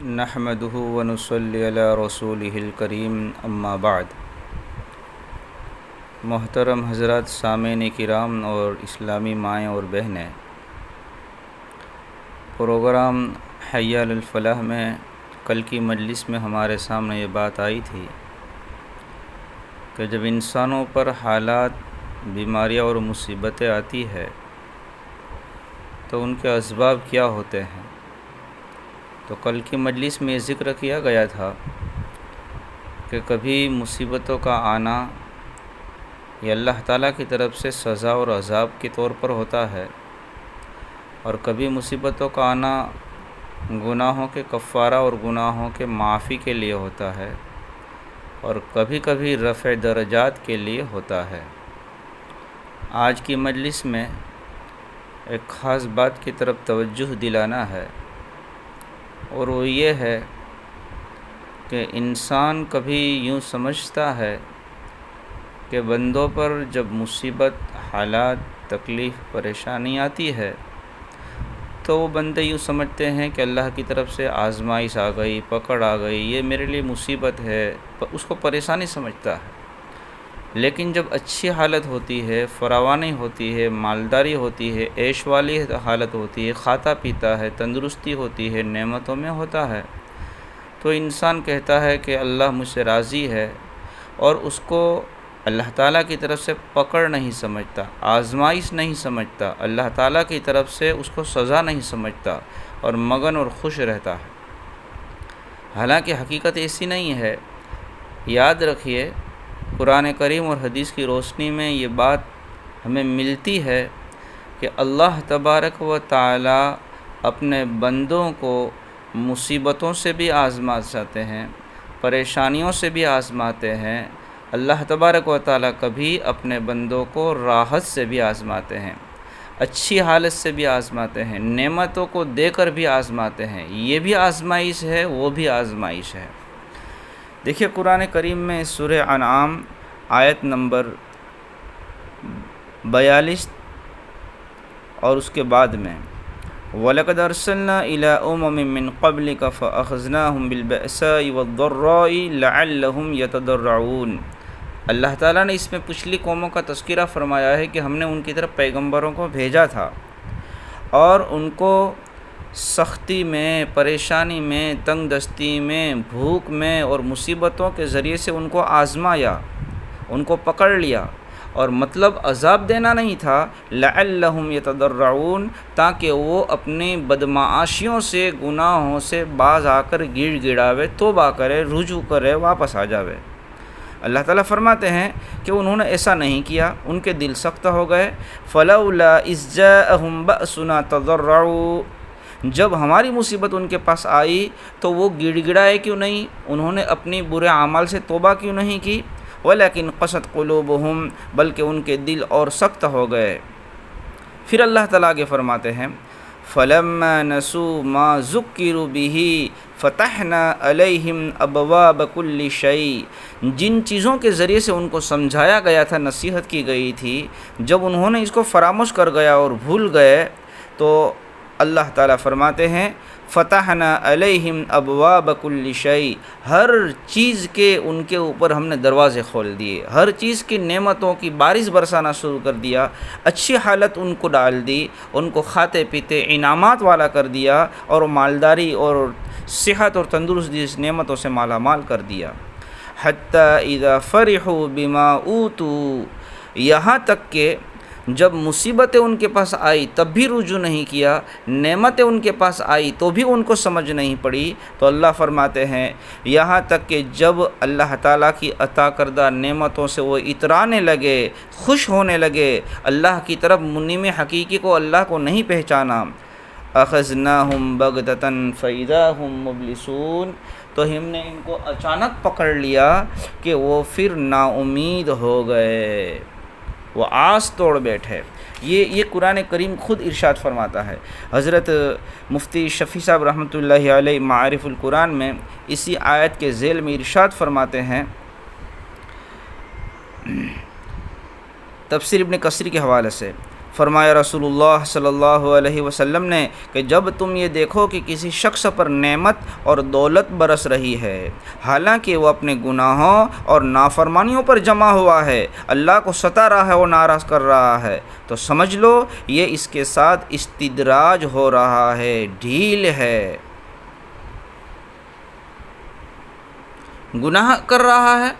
نحمده ونصلی علی رسولہ الکریم اما بعد۔ محترم حضرات، سامعین کرام اور اسلامی مائیں اور بہنیں، پروگرام حی علی الفلاح میں کل کی مجلس میں ہمارے سامنے یہ بات آئی تھی کہ جب انسانوں پر حالات، بیماریاں اور مصیبتیں آتی ہے تو ان کے اسباب کیا ہوتے ہیں۔ تو کل کی مجلس میں ذکر کیا گیا تھا کہ کبھی مصیبتوں کا آنا یہ اللہ تعالیٰ کی طرف سے سزا اور عذاب کے طور پر ہوتا ہے، اور کبھی مصیبتوں کا آنا گناہوں کے کفارہ اور گناہوں کے معافی کے لیے ہوتا ہے، اور کبھی کبھی رفع درجات کے لیے ہوتا ہے۔ آج کی مجلس میں ایک خاص بات کی طرف توجہ دلانا ہے، اور وہ یہ ہے کہ انسان کبھی یوں سمجھتا ہے کہ بندوں پر جب مصیبت، حالات، تکلیف، پریشانی آتی ہے تو وہ بندے یوں سمجھتے ہیں کہ اللہ کی طرف سے آزمائش آ گئی، پکڑ آ گئی، یہ میرے لیے مصیبت ہے، اس کو پریشانی سمجھتا ہے۔ لیکن جب اچھی حالت ہوتی ہے، فراوانی ہوتی ہے، مالداری ہوتی ہے، عیش والی حالت ہوتی ہے، کھاتا پیتا ہے، تندرستی ہوتی ہے، نعمتوں میں ہوتا ہے، تو انسان کہتا ہے کہ اللہ مجھ سے راضی ہے، اور اس کو اللہ تعالیٰ کی طرف سے پکڑ نہیں سمجھتا، آزمائش نہیں سمجھتا، اللہ تعالیٰ کی طرف سے اس کو سزا نہیں سمجھتا، اور مگن اور خوش رہتا ہے۔ حالانکہ حقیقت ایسی نہیں ہے۔ یاد رکھیے، قرآن کریم اور حدیث کی روشنی میں یہ بات ہمیں ملتی ہے کہ اللہ تبارک و تعالی اپنے بندوں کو مصیبتوں سے بھی آزماتے ہیں، پریشانیوں سے بھی آزماتے ہیں۔ اللہ تبارک و تعالی کبھی اپنے بندوں کو راحت سے بھی آزماتے ہیں، اچھی حالت سے بھی آزماتے ہیں، نعمتوں کو دے کر بھی آزماتے ہیں۔ یہ بھی آزمائش ہے، وہ بھی آزمائش ہے۔ دیکھیے قرآن کریم میں سورہ انعام آیت نمبر 42 اور اس کے بعد میں وَلَقَدْ أَرْسَلْنَا إِلَىٰ أُمَمٍ مِّن قَبْلِكَ فَأَخَذْنَاهُم بِالْبَأْسَاءِ وَالضَّرَّاءِ لَعَلَّهُمْ يَتَضَرَّعُونَ۔ اللہ تعالیٰ نے اس میں پچھلی قوموں کا تذکرہ فرمایا ہے کہ ہم نے ان کی طرف پیغمبروں کو بھیجا تھا، اور ان کو سختی میں، پریشانی میں، تنگ دستی میں، بھوک میں اور مصیبتوں کے ذریعے سے ان کو آزمایا، ان کو پکڑ لیا، اور مطلب عذاب دینا نہیں تھا، لعلہم یتضرعون، تاکہ وہ اپنی بدمعاشیوں سے، گناہوں سے باز آ کر گڑ گڑاوے، توبہ کرے، رجوع کرے، واپس آ جاوے۔ اللہ تعالیٰ فرماتے ہیں کہ انہوں نے ایسا نہیں کیا، ان کے دل سخت ہو گئے۔ فلولا اذ جاءہم بأسنا تضرعوا، جب ہماری مصیبت ان کے پاس آئی تو وہ گڑ گڑائے کیوں نہیں، انہوں نے اپنی برے اعمال سے توبہ کیوں نہیں کی؟ ولیکن قست قلوبہم، بلکہ ان کے دل اور سخت ہو گئے۔ پھر اللہ تعالیٰ آگے فرماتے ہیں فلما نسوا ما ذکروا بہ فتحنا علیہم ابواب کل شیء، جن چیزوں کے ذریعے سے ان کو سمجھایا گیا تھا، نصیحت کی گئی تھی، جب انہوں نے اس کو فراموش کر گیا اور بھول گئے تو اللہ تعالیٰ فرماتے ہیں فتحنا علیہم ابواب کل شیء، ہر چیز کے ان کے اوپر ہم نے دروازے کھول دیے، ہر چیز کی نعمتوں کی بارش برسانا شروع کر دیا، اچھی حالت ان کو ڈال دی، ان کو کھاتے پیتے انعامات والا کر دیا، اور مالداری اور صحت اور تندرستی اس نعمتوں سے مالا مال کر دیا۔ حتی اذا فرحوا بما اوتوا، یہاں تک کہ جب مصیبتیں ان کے پاس آئی تب بھی رجوع نہیں کیا، نعمتیں ان کے پاس آئی تو بھی ان کو سمجھ نہیں پڑی، تو اللہ فرماتے ہیں یہاں تک کہ جب اللہ تعالیٰ کی عطا کردہ نعمتوں سے وہ اترانے لگے، خوش ہونے لگے، اللہ کی طرف منیب حقیقی کو، اللہ کو نہیں پہچانا، اخذناہم بغتۃ فاذا ہم مبلسون، تو ہم نے ان کو اچانک پکڑ لیا کہ وہ پھر نا امید ہو گئے، وہ آس توڑ بیٹھے۔ یہ قرآن کریم خود ارشاد فرماتا ہے۔ حضرت مفتی شفیع صاحب رحمۃ اللہ علیہ معارف القرآن میں اسی آیت کے ذیل میں ارشاد فرماتے ہیں، تفسیر ابن کثیر کے حوالے سے فرمایا رسول اللہ صلی اللہ علیہ وسلم نے کہ جب تم یہ دیکھو کہ کسی شخص پر نعمت اور دولت برس رہی ہے حالانکہ وہ اپنے گناہوں اور نافرمانیوں پر جمع ہوا ہے، اللہ کو ستا رہا ہے، وہ ناراض کر رہا ہے، تو سمجھ لو یہ اس کے ساتھ استدراج ہو رہا ہے، ڈھیل ہے، گناہ کر رہا ہے،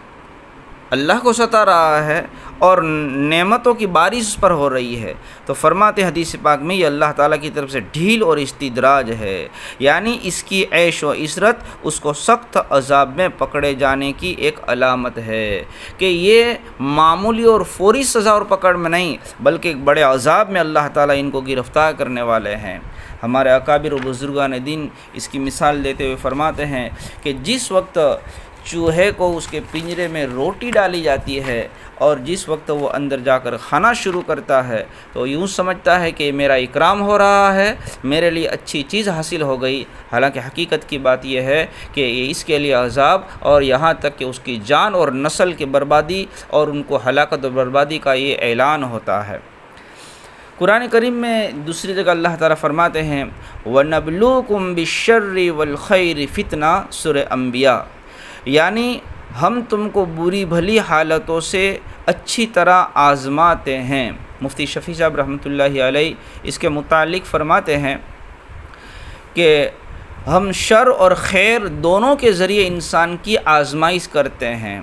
اللہ کو ستا رہا ہے اور نعمتوں کی بارش اس پر ہو رہی ہے، تو فرماتے حدیث پاک میں یہ اللہ تعالیٰ کی طرف سے ڈھیل اور استدراج ہے، یعنی اس کی عیش و عشرت اس کو سخت عذاب میں پکڑے جانے کی ایک علامت ہے کہ یہ معمولی اور فوری سزا اور پکڑ میں نہیں بلکہ ایک بڑے عذاب میں اللہ تعالیٰ ان کو گرفتار کرنے والے ہیں۔ ہمارے اکابر و بزرگان دین اس کی مثال دیتے ہوئے فرماتے ہیں کہ جس وقت چوہے کو اس کے پنجرے میں روٹی ڈالی جاتی ہے اور جس وقت وہ اندر جا کر کھانا شروع کرتا ہے تو یوں سمجھتا ہے کہ میرا اکرام ہو رہا ہے، میرے لیے اچھی چیز حاصل ہو گئی، حالانکہ حقیقت کی بات یہ ہے کہ یہ اس کے لیے عذاب اور یہاں تک کہ اس کی جان اور نسل کی بربادی اور ان کو ہلاکت اور بربادی کا یہ اعلان ہوتا ہے۔ قرآن کریم میں دوسری جگہ اللہ تعالیٰ فرماتے ہیں وَنَبْلُوكُمْ بِالشَّرِّ وَالْخَيْرِ فِتْنَہ، سورہ انبیاء، یعنی ہم تم کو بری بھلی حالتوں سے اچھی طرح آزماتے ہیں۔ مفتی شفیع صاحب رحمۃ اللہ علیہ اس کے متعلق فرماتے ہیں کہ ہم شر اور خیر دونوں کے ذریعے انسان کی آزمائش کرتے ہیں۔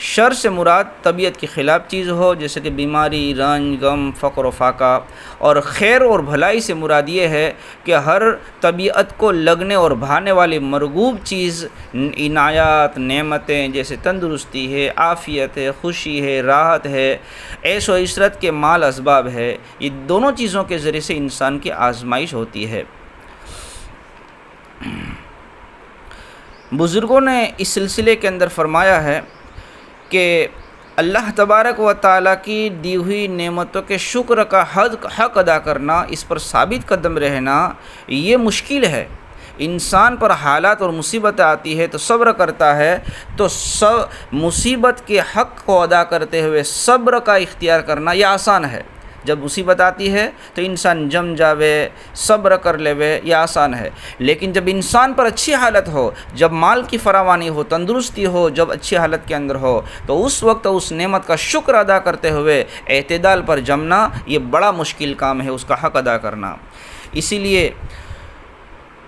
شر سے مراد طبیعت کے خلاف چیز ہو جیسے کہ بیماری، رنج، غم، فقر و فاقہ، اور خیر اور بھلائی سے مراد یہ ہے کہ ہر طبیعت کو لگنے اور بھانے والی مرغوب چیز، عنایات، نعمتیں جیسے تندرستی ہے، عافیت ہے، خوشی ہے، راحت ہے، عیش و عشرت کے مال اسباب ہے، یہ دونوں چیزوں کے ذریعے سے انسان کی آزمائش ہوتی ہے۔ بزرگوں نے اس سلسلے کے اندر فرمایا ہے کہ اللہ تبارک و تعالیٰ کی دی ہوئی نعمتوں کے شکر کا حق ادا کرنا، اس پر ثابت قدم رہنا یہ مشکل ہے۔ انسان پر حالات اور مصیبتیں آتی ہے تو صبر کرتا ہے، تو مصیبت کے حق کو ادا کرتے ہوئے صبر کا اختیار کرنا یہ آسان ہے۔ جب مصیبت آتی ہے تو انسان جم جاوے، صبر کر لیوے، یہ آسان ہے، لیکن جب انسان پر اچھی حالت ہو، جب مال کی فراوانی ہو، تندرستی ہو، جب اچھی حالت کے اندر ہو، تو اس وقت اس نعمت کا شکر ادا کرتے ہوئے اعتدال پر جمنا یہ بڑا مشکل کام ہے، اس کا حق ادا کرنا۔ اسی لیے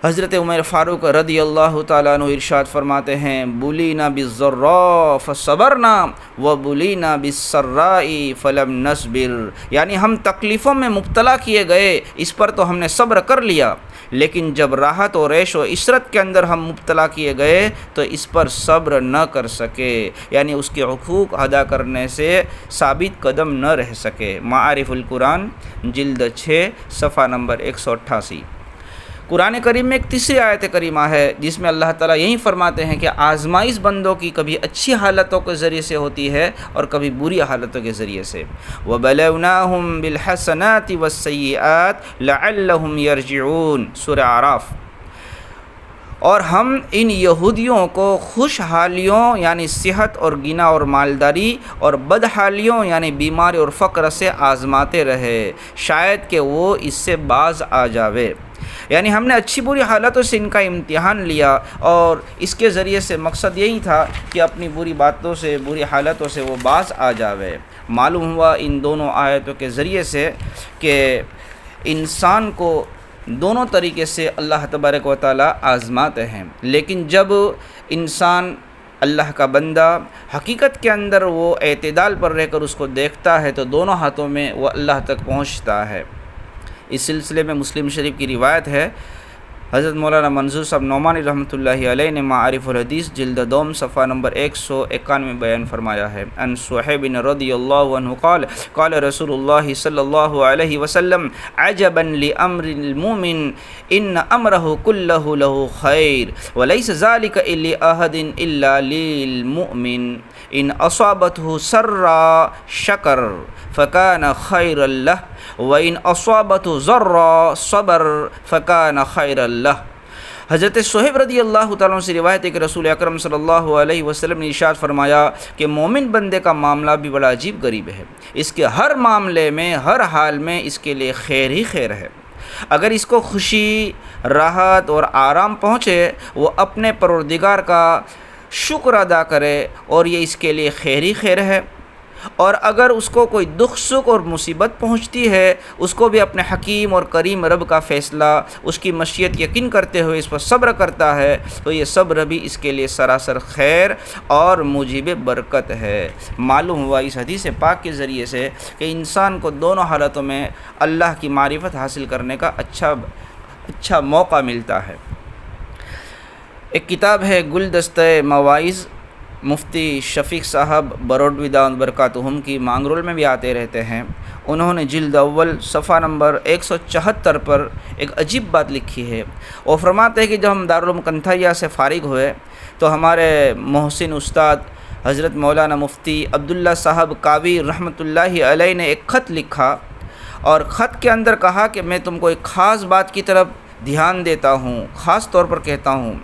حضرت عمر فاروق رضی اللہ تعالیٰ عنہ ارشاد فرماتے ہیں بُلِينَا بِالضَّرَّاءِ فَصَبَرْنَا وَبُلِينَا بِالسَّرَّاءِ فَلَمْ نَصْبِرْ، یعنی ہم تکلیفوں میں مبتلا کیے گئے، اس پر تو ہم نے صبر کر لیا، لیکن جب راحت اور عیش و عشرت کے اندر ہم مبتلا کیے گئے تو اس پر صبر نہ کر سکے، یعنی اس کے حقوق ادا کرنے سے ثابت قدم نہ رہ سکے۔ معارف القرآن جلد 6 صفحہ نمبر 188۔ قرآن کریم میں ایک تیسری آیت کریمہ ہے جس میں اللہ تعالیٰ یہی فرماتے ہیں کہ آزمائش بندوں کی کبھی اچھی حالتوں کے ذریعے سے ہوتی ہے اور کبھی بری حالتوں کے ذریعے سے۔ وَبَلَوْنَاهُمْ بِالْحَسَنَاتِ وَالسَّيِّئَاتِ لَعَلَّهُمْ يَرْجِعُونَ، سورہ اعراف۔ اور ہم ان یہودیوں کو خوشحالیوں یعنی صحت اور غنا اور مالداری اور بدحالیوں یعنی بیماری اور فقر سے آزماتے رہے شاید کہ وہ اس سے باز آ جاوے، یعنی ہم نے اچھی بری حالتوں سے ان کا امتحان لیا اور اس کے ذریعے سے مقصد یہی تھا کہ اپنی بری باتوں سے، بری حالتوں سے وہ باز آ جاوے۔ معلوم ہوا ان دونوں آیتوں کے ذریعے سے کہ انسان کو دونوں طریقے سے اللہ تبارک و تعالیٰ آزماتے ہیں، لیکن جب انسان اللہ کا بندہ حقیقت کے اندر وہ اعتدال پر رہ کر اس کو دیکھتا ہے تو دونوں ہاتھوں میں وہ اللہ تک پہنچتا ہے۔ اس سلسلے میں مسلم شریف کی روایت ہے، حضرت مولانا منظور صاحب نعمانی رحمۃ اللہ علیہ نے معارف الحدیث جلد 2 صفحہ نمبر 191 بیان فرمایا ہے ان صہیب رضی اللہ عنہ قال قال رسول اللہ صلی اللہ علیہ وسلم عجبا لامر المؤمن ان امره كله له خیر وليس ذلك لاحد الا للمؤمن ان اصابته سرا شکر فكان خيرا له وَإِنْ أَصَابَتْهُ ضَرًّا صَبَرَ فَكَانَ خَيْرًا لَهُ۔ حضرت صہیب رضی اللہ تعالیٰ عنہ سے روایت ہے کہ رسول اکرم صلی اللہ علیہ وسلم نے ارشاد فرمایا کہ مومن بندے کا معاملہ بھی بڑا عجیب غریب ہے، اس کے ہر معاملے میں، ہر حال میں اس کے لیے خیر ہی خیر ہے۔ اگر اس کو خوشی، راحت اور آرام پہنچے، وہ اپنے پروردگار کا شکر ادا کرے اور یہ اس کے لیے خیر ہی خیر ہے، اور اگر اس کو کوئی دکھ سکھ اور مصیبت پہنچتی ہے، اس کو بھی اپنے حکیم اور کریم رب کا فیصلہ، اس کی مشیت یقین کرتے ہوئے اس پر صبر کرتا ہے، تو یہ صبر بھی اس کے لیے سراسر خیر اور موجب برکت ہے۔ معلوم ہوا اس حدیث پاک کے ذریعے سے کہ انسان کو دونوں حالتوں میں اللہ کی معرفت حاصل کرنے کا اچھا موقع ملتا ہے۔ ایک کتاب ہے گلدستہ مواعظ، مفتی شفیق صاحب بروڈوی دامت برکاتہم کی، مانگرول میں بھی آتے رہتے ہیں۔ انہوں نے جلد اول صفحہ نمبر 174 پر ایک عجیب بات لکھی ہے۔ وہ فرماتے ہیں کہ جب ہم دارالعلوم کنتھیا سے فارغ ہوئے تو ہمارے محسن استاد حضرت مولانا مفتی عبداللہ صاحب کاوی رحمۃ اللہ علیہ نے ایک خط لکھا، اور خط کے اندر کہا کہ میں تم کو ایک خاص بات کی طرف دھیان دیتا ہوں، خاص طور پر کہتا ہوں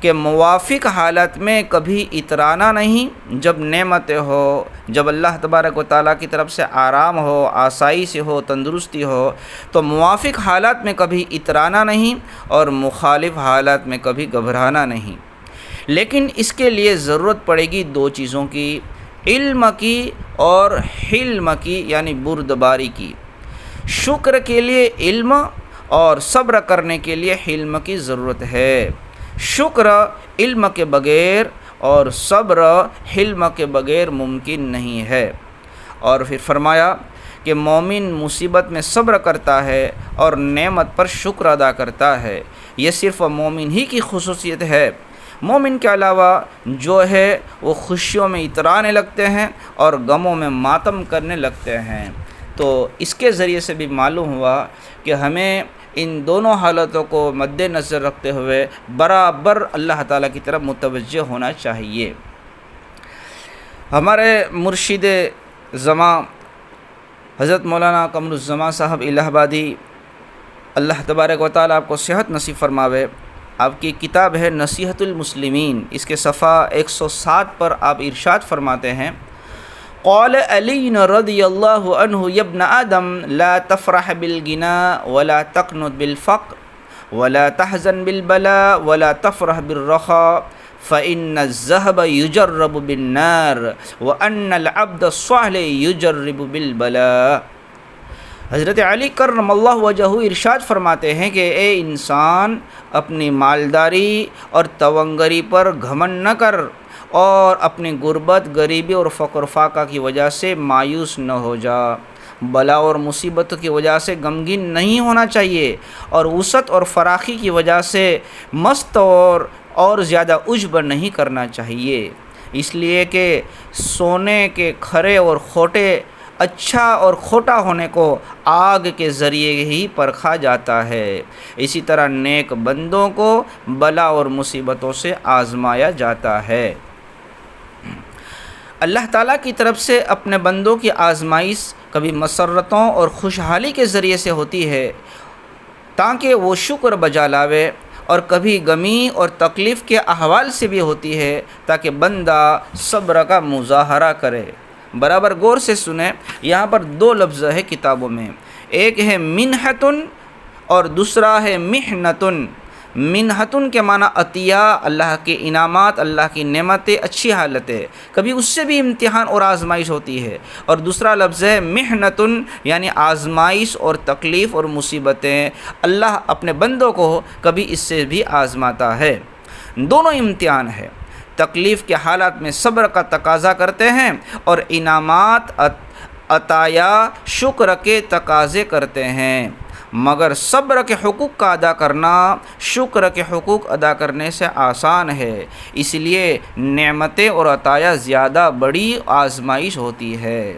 کہ موافق حالت میں کبھی اترانا نہیں، جب نعمتیں ہو، جب اللہ تبارک و تعالیٰ کی طرف سے آرام ہو، آسائش ہو، تندرستی ہو، تو موافق حالات میں کبھی اترانا نہیں اور مخالف حالات میں کبھی گھبرانا نہیں۔ لیکن اس کے لیے ضرورت پڑے گی دو چیزوں کی، علم کی اور حلم کی، یعنی بردباری کی۔ شکر کے لیے علم اور صبر کرنے کے لیے حلم کی ضرورت ہے۔ شکر علم کے بغیر اور صبر حلم کے بغیر ممکن نہیں ہے۔ اور پھر فرمایا کہ مومن مصیبت میں صبر کرتا ہے اور نعمت پر شکر ادا کرتا ہے، یہ صرف مومن ہی کی خصوصیت ہے۔ مومن کے علاوہ جو ہے وہ خوشیوں میں اترانے لگتے ہیں اور غموں میں ماتم کرنے لگتے ہیں۔ تو اس کے ذریعے سے بھی معلوم ہوا کہ ہمیں ان دونوں حالتوں کو مد نظر رکھتے ہوئے برابر اللہ تعالیٰ کی طرف متوجہ ہونا چاہیے۔ ہمارے مرشد زماں حضرت مولانا قمر الزمان صاحب الہ آبادی، اللہ تبارک و تعالیٰ آپ کو صحت نصیب فرماوے، آپ کی کتاب ہے نصیحت المسلمین، اس کے صفحہ 107 پر آپ ارشاد فرماتے ہیں، قال علی رضی اللہ عنہ یا ابن آدم لا تفرح بالغنى ولا تقنط بالفقر ولا تحزن بالبلاء ولا تفرح بالرخاء فإن الذهب يجرب بالنار وأن العبد الصالح يجرب بالبلاء۔ حضرت علی کرم اللہ وجہہ ارشاد فرماتے ہیں کہ اے انسان، اپنی مالداری اور تونگری پر گھمنڈ نہ کر، اور اپنی غربت، غریبی اور فقر و فاقہ کی وجہ سے مایوس نہ ہو جا، بلا اور مصیبتوں کی وجہ سے غمگین نہیں ہونا چاہیے، اور وسعت اور فراخی کی وجہ سے مست اور زیادہ عجب نہیں کرنا چاہیے، اس لیے کہ سونے کے کھرے اور کھوٹے، اچھا اور کھوٹا ہونے کو آگ کے ذریعے ہی پرکھا جاتا ہے، اسی طرح نیک بندوں کو بلا اور مصیبتوں سے آزمایا جاتا ہے۔ اللہ تعالیٰ کی طرف سے اپنے بندوں کی آزمائش کبھی مسرتوں اور خوشحالی کے ذریعے سے ہوتی ہے تاکہ وہ شکر بجا لاوے، اور کبھی غمی اور تکلیف کے احوال سے بھی ہوتی ہے تاکہ بندہ صبر کا مظاہرہ کرے۔ برابر غور سے سنیں، یہاں پر دو لفظ ہے کتابوں میں، ایک ہے منحتن اور دوسرا ہے محنتن۔ منحتن کے معنی عطیہ، اللہ کے انعامات، اللہ کی نعمتیں، اچھی حالتیں، کبھی اس سے بھی امتحان اور آزمائش ہوتی ہے، اور دوسرا لفظ ہے محنتن، یعنی آزمائش اور تکلیف اور مصیبتیں، اللہ اپنے بندوں کو کبھی اس سے بھی آزماتا ہے۔ دونوں امتحان ہے، تکلیف کے حالات میں صبر کا تقاضا کرتے ہیں اور انعامات، عطایا، شکر کے تقاضے کرتے ہیں، مگر صبر کے حقوق کا ادا کرنا شکر کے حقوق ادا کرنے سے آسان ہے، اس لیے نعمتیں اور عطایا زیادہ بڑی آزمائش ہوتی ہے۔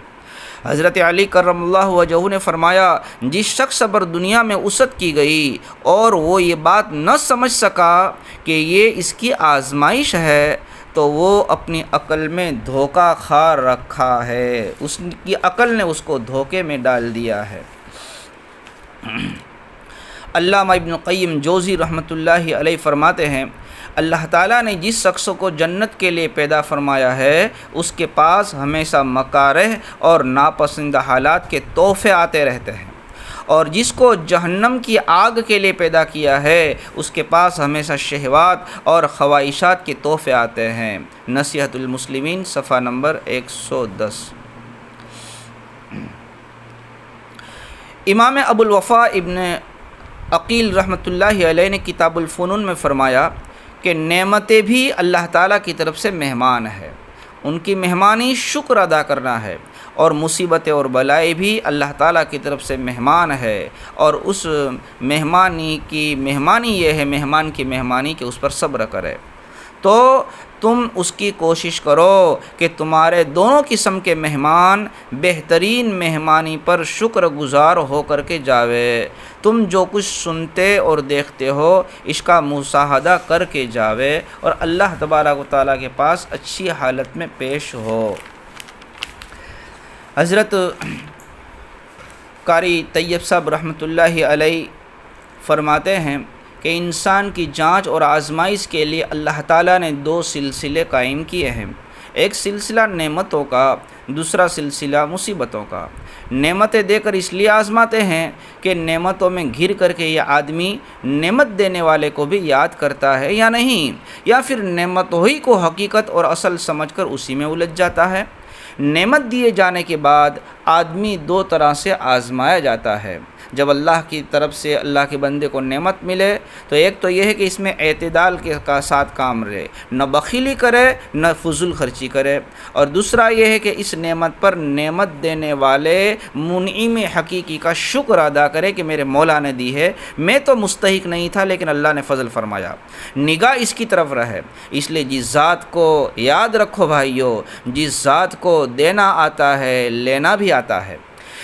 حضرت علی کرم اللہ وجہہ نے فرمایا، جس شخص پر دنیا میں وسعت کی گئی اور وہ یہ بات نہ سمجھ سکا کہ یہ اس کی آزمائش ہے، تو وہ اپنی عقل میں دھوکہ کھا رکھا ہے، اس کی عقل نے اس کو دھوکے میں ڈال دیا ہے۔ علامہ ابن القیم جوزی رحمۃ اللہ علیہ فرماتے ہیں اللہ تعالیٰ نے جس شخص کو جنت کے لیے پیدا فرمایا ہے اس کے پاس ہمیشہ مکارہ اور ناپسندہ حالات کے تحفے آتے رہتے ہیں، اور جس کو جہنم کی آگ کے لیے پیدا کیا ہے اس کے پاس ہمیشہ شہوات اور خواہشات کے تحفے آتے ہیں۔ نصیحۃ المسلمین صفحہ نمبر 110۔ امام ابو الوفا ابن عقیل رحمۃ اللہ علیہ نے کتاب الفنون میں فرمایا کہ نعمتیں بھی اللہ تعالیٰ کی طرف سے مہمان ہے، ان کی مہمانی شکر ادا کرنا ہے، اور مصیبتیں اور بلائیں بھی اللہ تعالیٰ کی طرف سے مہمان ہے، اور اس مہمانی کی مہمانی یہ ہے، مہمان کی مہمانی کہ اس پر صبر کرے۔ تو تم اس کی کوشش کرو کہ تمہارے دونوں قسم کے مہمان بہترین مہمانی پر شکر گزار ہو کر کے جاوے۔ تم جو کچھ سنتے اور دیکھتے ہو اس کا مشاہدہ کر کے جاوے اور اللہ تبارک و تعالیٰ کے پاس اچھی حالت میں پیش ہو۔ حضرت قاری طیب صاحب رحمۃ اللہ علیہ فرماتے ہیں کہ انسان کی جانچ اور آزمائش کے لیے اللہ تعالیٰ نے 2 سلسلے قائم کیے ہیں، ایک سلسلہ نعمتوں کا، دوسرا سلسلہ مصیبتوں کا۔ نعمتیں دے کر اس لیے آزماتے ہیں کہ نعمتوں میں گھر کر کے یہ آدمی نعمت دینے والے کو بھی یاد کرتا ہے یا نہیں، یا پھر نعمتوں ہی کو حقیقت اور اصل سمجھ کر اسی میں الجھ جاتا ہے۔ نعمت دیے جانے کے بعد آدمی 2 طرح سے آزمایا جاتا ہے۔ جب اللہ کی طرف سے اللہ کے بندے کو نعمت ملے تو ایک تو یہ ہے کہ اس میں اعتدال کے ساتھ کام رہے، نہ بخیلی کرے نہ فضول خرچی کرے، اور دوسرا یہ ہے کہ اس نعمت پر نعمت دینے والے منعم حقیقی کا شکر ادا کرے کہ میرے مولا نے دی ہے، میں تو مستحق نہیں تھا لیکن اللہ نے فضل فرمایا، نگاہ اس کی طرف رہے۔ اس لیے جس ذات کو یاد رکھو بھائیو، جس ذات کو دینا آتا ہے لینا بھی آتا ہے۔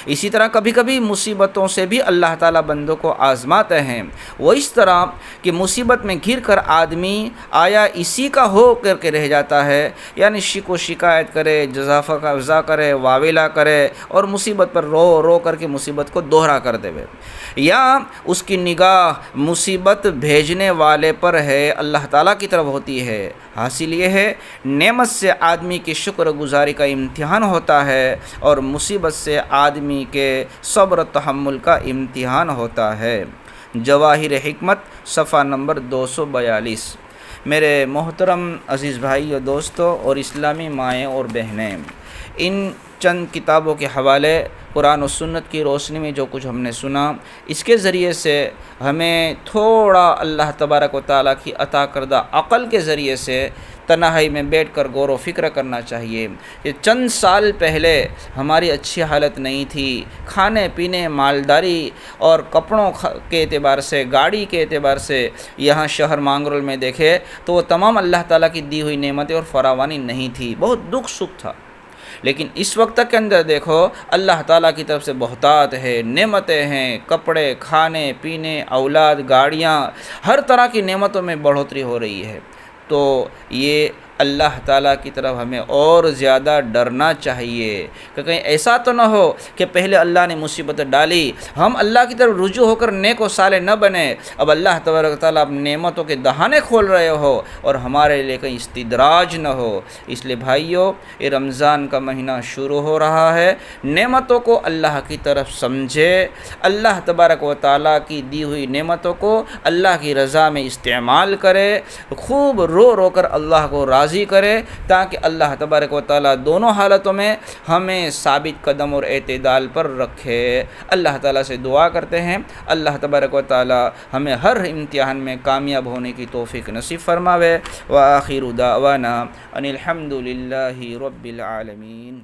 اسی طرح کبھی کبھی مصیبتوں سے بھی اللہ تعالیٰ بندوں کو آزماتے ہیں، وہ اس طرح کہ مصیبت میں گھر کر آدمی آیا اسی کا ہو کر کے رہ جاتا ہے، یعنی شک و شکایت کرے، جزا کرے، واویلا کرے، اور مصیبت پر رو رو کر کے مصیبت کو دوہرا کر دے، یا اس کی نگاہ مصیبت بھیجنے والے پر ہے، اللہ تعالیٰ کی طرف ہوتی ہے۔ حاصل یہ ہے نعمت سے آدمی کی شکر گزاری کا امتحان ہوتا ہے، اور مصیبت سے آدمی کے صبر و تحمل کا امتحان ہوتا ہے۔ جواہر حکمت صفحہ نمبر 242۔ میرے محترم عزیز بھائی اور دوستوں اور اسلامی مائیں اور بہنیں، ان چند کتابوں کے حوالے قرآن و سنت کی روشنی میں جو کچھ ہم نے سنا، اس کے ذریعے سے ہمیں تھوڑا اللہ تبارک و تعالیٰ کی عطا کردہ عقل کے ذریعے سے تنہائی میں بیٹھ کر غور و فکر کرنا چاہیے کہ چند سال پہلے ہماری اچھی حالت نہیں تھی، کھانے پینے، مالداری اور کپڑوں کے اعتبار سے، گاڑی کے اعتبار سے یہاں شہر مانگرول میں دیکھے تو وہ تمام اللہ تعالیٰ کی دی ہوئی نعمتیں اور فراوانی نہیں تھی، بہت دکھ سکھ تھا۔ لیکن اس وقت کے اندر دیکھو اللہ تعالیٰ کی طرف سے بہتات ہے، نعمتیں ہیں، کپڑے، کھانے پینے، اولاد، گاڑیاں، ہر طرح کی نعمتوں میں بڑھوتری ہو رہی ہے۔ تو یہ اللہ تعالیٰ کی طرف ہمیں اور زیادہ ڈرنا چاہیے کہ کہیں ایسا تو نہ ہو کہ پہلے اللہ نے مصیبت ڈالی، ہم اللہ کی طرف رجوع ہو کر نیک و صالح نہ بنے، اب اللہ تبارک و تعالیٰ اب نعمتوں کے دہانے کھول رہے ہو اور ہمارے لیے کہیں استدراج نہ ہو۔ اس لیے بھائیو، یہ رمضان کا مہینہ شروع ہو رہا ہے، نعمتوں کو اللہ کی طرف سمجھے، اللہ تبارک و تعالیٰ کی دی ہوئی نعمتوں کو اللہ کی رضا میں استعمال کرے، خوب رو رو کر اللہ کو راضی کرے، تاکہ اللہ تبارک و تعالیٰ دونوں حالتوں میں ہمیں ثابت قدم اور اعتدال پر رکھے۔ اللہ تعالیٰ سے دعا کرتے ہیں اللہ تبارک و تعالیٰ ہمیں ہر امتحان میں کامیاب ہونے کی توفیق نصیب فرماوے۔ وآخر دعوانا ان الحمد للہ رب العالمین۔